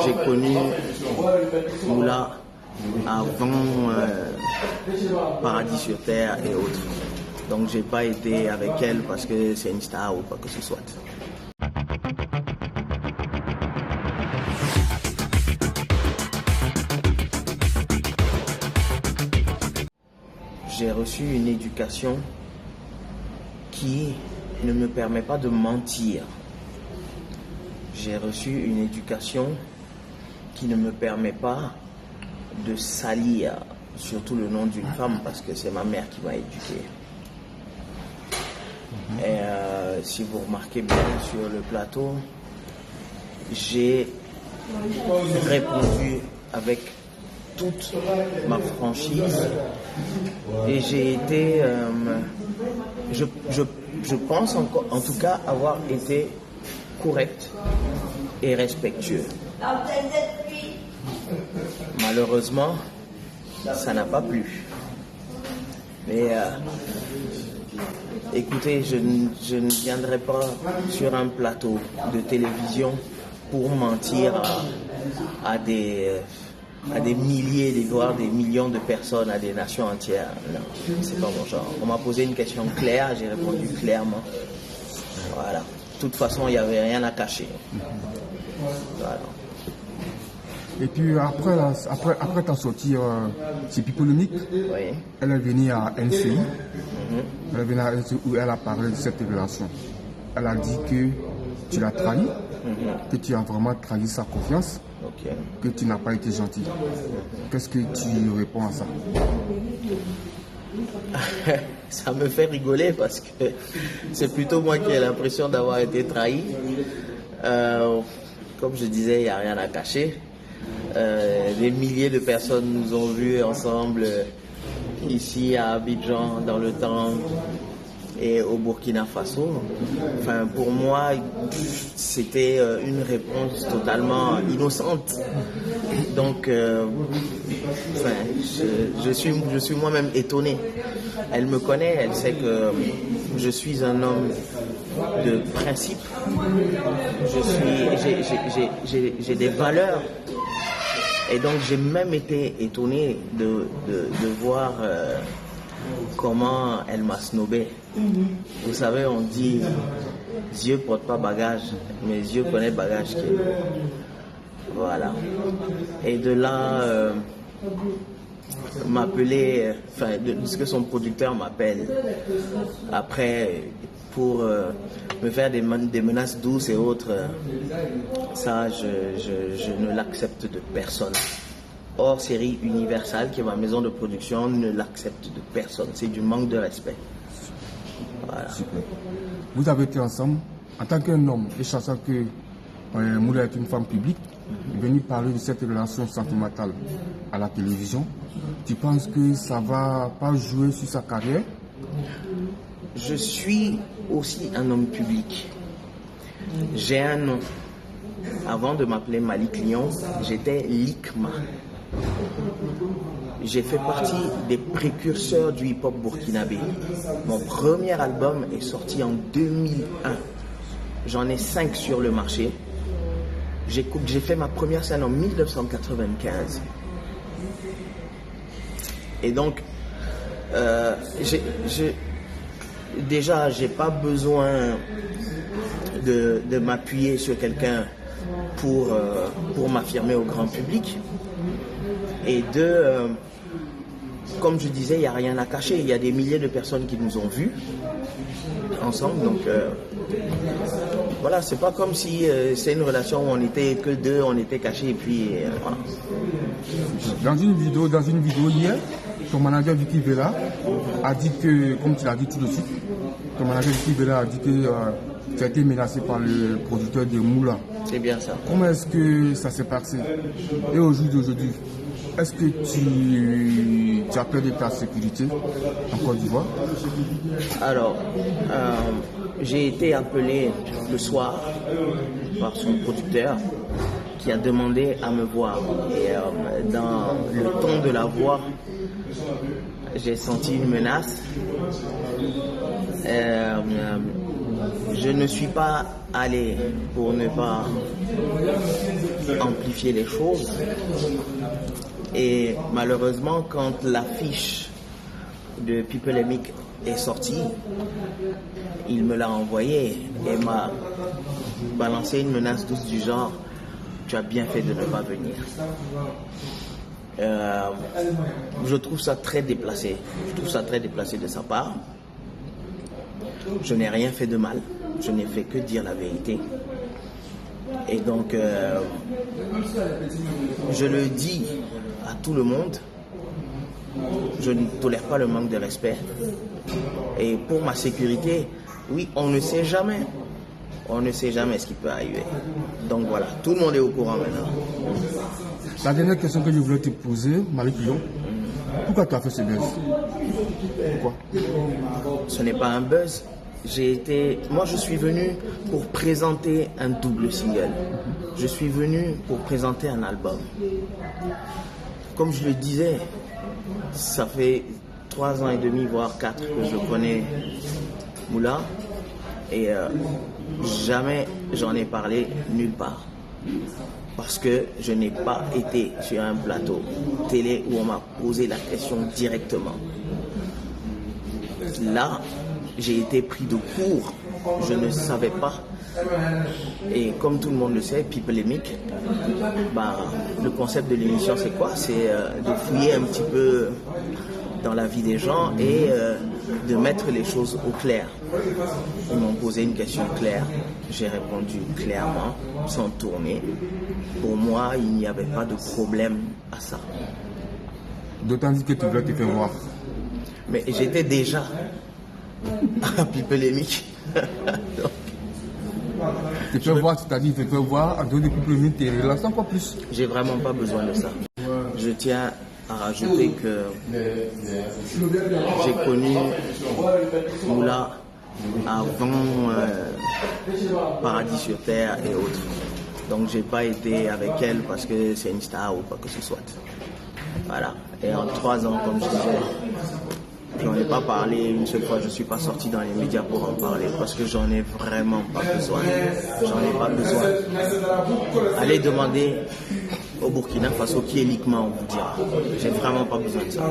j'ai connu Moula avant Paradis sur Terre et autres. Donc j'ai pas été avec elle parce que c'est une star ou quoi que ce soit. J'ai reçu une éducation qui ne me permet pas de mentir. J'ai reçu une éducation qui ne me permet pas de salir, surtout le nom d'une femme, parce que c'est ma mère qui m'a éduqué. Et si vous remarquez bien sur le plateau, j'ai répondu avec toute ma franchise et j'ai été, je pense encore, en tout cas avoir été correct et respectueux. Malheureusement, ça n'a pas plu. Mais écoutez, je ne viendrai pas sur un plateau de télévision pour mentir à des milliers, voire des millions de personnes, à des nations entières. Non, c'est pas mon genre. On m'a posé une question claire, j'ai répondu clairement. Voilà. De toute façon, il n'y avait rien à cacher. Voilà. Et puis après ta sortie c'est Pipolonique, Oui. elle est venue à NCI. Elle est venue à NCI où elle a parlé de cette relation. Elle a dit que tu l'as trahi, que tu as vraiment trahi sa confiance, que tu n'as pas été gentil. Qu'est-ce que tu réponds à ça? Ça me fait rigoler parce que c'est plutôt moi qui ai l'impression d'avoir été trahi. Comme je disais, il n'y a rien à cacher. Des milliers de personnes nous ont vus ensemble ici à Abidjan, dans le temple et au Burkina Faso. Enfin, pour moi, c'était une réponse totalement innocente. Donc, je suis moi-même étonné. Elle me connaît, elle sait que je suis un homme de principe. J'ai des valeurs. Et donc j'ai même été étonné de voir comment elle m'a snobé. Vous savez, on dit Dieu porte pas bagage, mais Dieu connaît bagage qui est. Voilà. Et de là, m'appeler, enfin, de ce que son producteur m'appelle après pour me faire des menaces douces et autres, ça je ne l'accepte de personne. Hors série Universal, qui est ma maison de production, ne l'accepte de personne. C'est du manque de respect. Voilà. Super. Vous avez été ensemble en tant qu'un homme, et sachant que Moula est une femme publique, venir parler de cette relation sentimentale à la télévision. Tu penses que ça va pas jouer sur sa carrière? Je suis aussi un homme public. J'ai un nom. Avant de m'appeler Malik Lyon, j'étais Likma. J'ai fait partie des précurseurs du hip-hop burkinabé. Mon premier album est sorti en 2001. J'en ai 5 sur le marché. J'ai fait ma première scène en 1995. Et donc, déjà, j'ai pas besoin de m'appuyer sur quelqu'un pour m'affirmer au grand public. Et comme je disais, il n'y a rien à cacher. Il y a des milliers de personnes qui nous ont vus ensemble. Donc, voilà, c'est pas comme si c'est une relation où on était que deux, on était cachés et puis voilà. Dans une vidéo hier, ton manager Vicky Vela a dit que, comme tu l'as dit tout de suite, ton manager Vicky Vela a dit que tu as été menacé par le producteur de Moula. C'est bien ça. Comment est-ce que ça s'est passé? Et au jour d'aujourd'hui, est-ce que tu as peur de ta sécurité en Côte d'Ivoire? Alors, j'ai été appelé le soir par son producteur qui a demandé à me voir. Et dans le ton de la voix, j'ai senti une menace. je ne suis pas allé pour ne pas amplifier les choses. Et malheureusement, quand l'affiche de Pipelemic est sortie, il me l'a envoyé et m'a balancé une menace douce du genre « Tu as bien fait de ne pas venir ». Je trouve ça très déplacé. Je trouve ça très déplacé de sa part. Je n'ai rien fait de mal. Je n'ai fait que dire la vérité. Et donc, je le dis à tout le monde. Je ne tolère pas le manque de respect. Et pour ma sécurité, oui, on ne sait jamais. On ne sait jamais ce qui peut arriver. Donc voilà, tout le monde est au courant maintenant. La dernière question que je voulais te poser, Malick Lyon, pourquoi tu as fait ce buzz? Pourquoi? Ce n'est pas un buzz. Moi, je suis venu pour présenter un double single. Je suis venu pour présenter un album. Comme je le disais, ça fait 3 ans et demi, voire 4 que je connais Moula. Et jamais j'en ai parlé nulle part. Parce que je n'ai pas été sur un plateau télé où on m'a posé la question directement. Là, j'ai été pris de court. Je ne savais pas. Et comme tout le monde le sait, Pipelemic, le concept de l'émission, c'est quoi? C'est de fouiller un petit peu dans la vie des gens et de mettre les choses au clair. Ils m'ont posé une question claire, j'ai répondu clairement, sans tourner. Pour moi, il n'y avait pas de problème à ça. D'autant que tu voulais te faire voir. Mais j'étais déjà à Pipelemic. Tu peux voir, c'est-à-dire tu peux voir en dehors de Pipelemic tes relations encore plus. J'ai vraiment pas besoin de ça. Je tiens à rajouter que j'ai connu Moula avant Paradis sur Terre et autres. Donc j'ai pas été avec elle parce que c'est une star ou quoi que ce soit. Voilà. Et en 3 ans, comme je disais, j'en ai pas parlé une seule fois. Je suis pas sorti dans les médias pour en parler parce que j'en ai vraiment pas besoin. J'en ai pas besoin. Allez demander au Burkina Faso qui est Likma, on vous dira. J'ai vraiment pas besoin de ça.